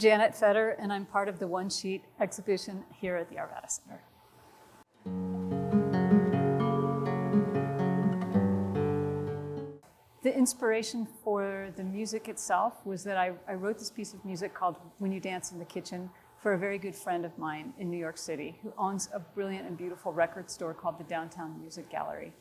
Janet Fetter, and I'm part of the One Sheet exhibition here at the Arvada Center. The inspiration for the music itself was that I wrote this piece of music called When You Dance in the Kitchen for a very good friend of mine in New York City who owns a brilliant and beautiful record store called the Downtown Music Gallery.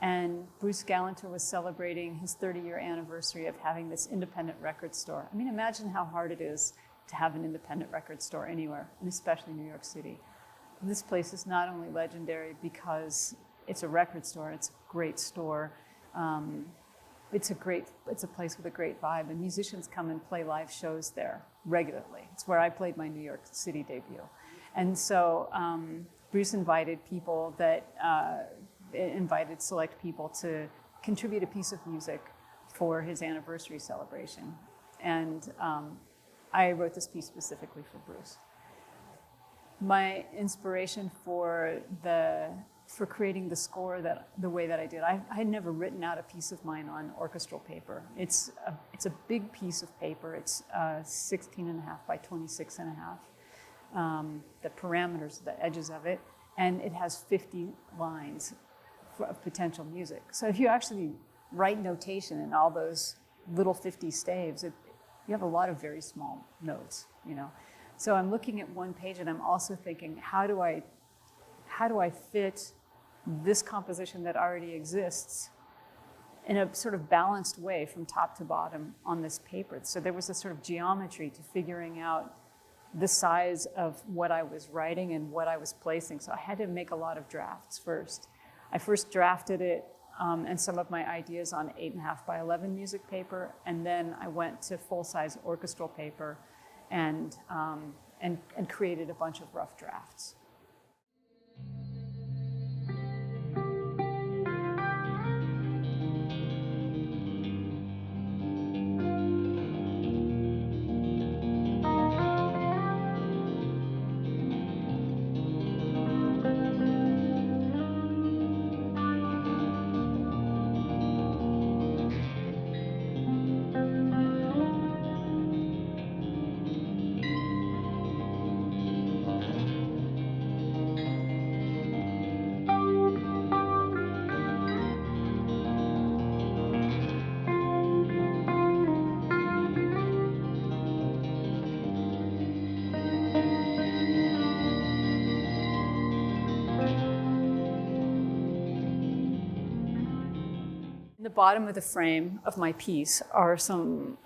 And Bruce Galanter was celebrating his 30-year anniversary of having this independent record store. I mean, imagine how hard it is to have an independent record store anywhere, and especially New York City. This place is not only legendary because it's a record store, it's a great store. It's a place with a great vibe, and musicians come and play live shows there regularly. It's where I played my New York City debut. And so Bruce invited select people to contribute a piece of music for his anniversary celebration. And I wrote this piece specifically for Bruce. My inspiration for creating the score the way that I did, I had never written out a piece of mine on orchestral paper. It's a big piece of paper. It's 16.5 by 26.5. The parameters, the edges of it, and it has 50 lines of potential music. So if you actually write notation in all those little 50 staves, you have a lot of very small notes, you know. So I'm looking at one page and I'm also thinking, how do I fit this composition that already exists in a sort of balanced way from top to bottom on this paper? So there was a sort of geometry to figuring out the size of what I was writing and what I was placing. So I had to make a lot of drafts first. I first drafted it and some of my ideas on 8.5 by 11 music paper, and then I went to full-size orchestral paper and created a bunch of rough drafts. In the bottom of the frame of my piece are is an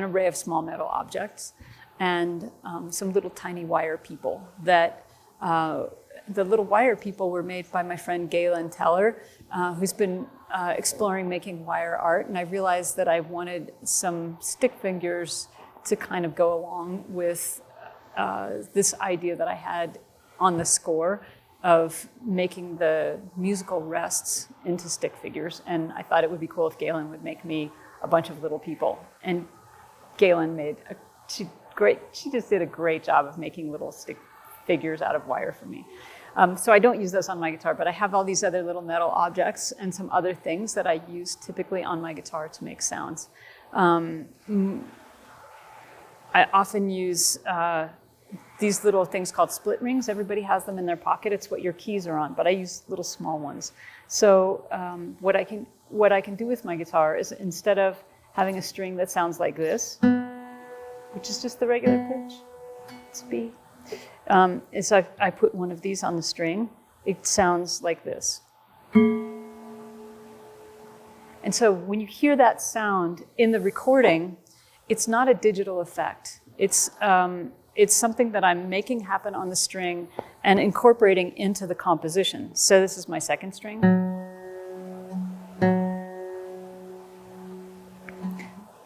array of small metal objects and some little tiny wire people that the little wire people were made by my friend Galen Teller, who's been exploring making wire art. And I realized that I wanted some stick figures to kind of go along with this idea that I had on the score of making the musical rests into stick figures. And I thought it would be cool if Galen would make me a bunch of little people. And Galen she just did a great job of making little stick figures out of wire for me. So I don't use those on my guitar, but I have all these other little metal objects and some other things that I use typically on my guitar to make sounds. I often use these little things called split rings. Everybody has them in their pocket. It's what your keys are on, but I use little small ones. So what I can do with my guitar is, instead of having a string that sounds like this, which is just the regular pitch, it's B, is I put one of these on the string. It sounds like this. And so when you hear that sound in the recording, it's not a digital effect. It's something that I'm making happen on the string and incorporating into the composition. So this is my second string.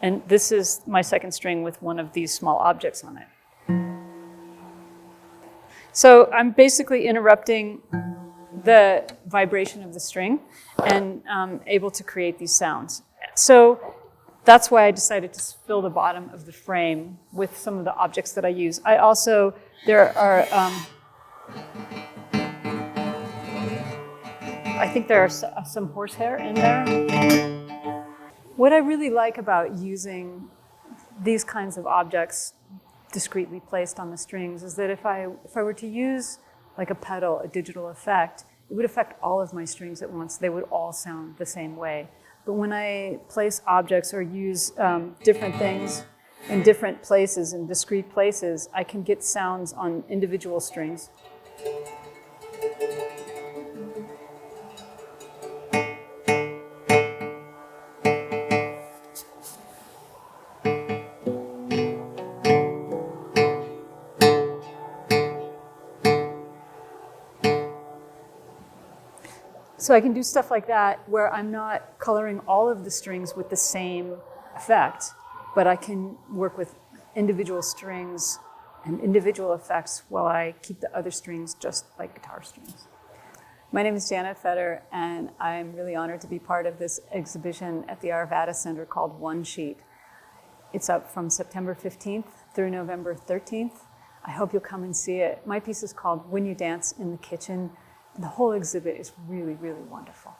And this is my second string with one of these small objects on it. So I'm basically interrupting the vibration of the string and able to create these sounds. So that's why I decided to fill the bottom of the frame with some of the objects that I use. There are, I think there are some horsehair in there. What I really like about using these kinds of objects discretely placed on the strings is that if I were to use like a pedal, a digital effect, it would affect all of my strings at once. They would all sound the same way. But when I place objects or use different things in different places, in discrete places, I can get sounds on individual strings. So I can do stuff like that where I'm not coloring all of the strings with the same effect, but I can work with individual strings and individual effects while I keep the other strings just like guitar strings. My name is Janet Fetter, and I'm really honored to be part of this exhibition at the Arvada Center called One Sheet. It's up from September 15th through November 13th. I hope you'll come and see it. My piece is called When You Dance in the Kitchen. And the whole exhibit is really, really wonderful.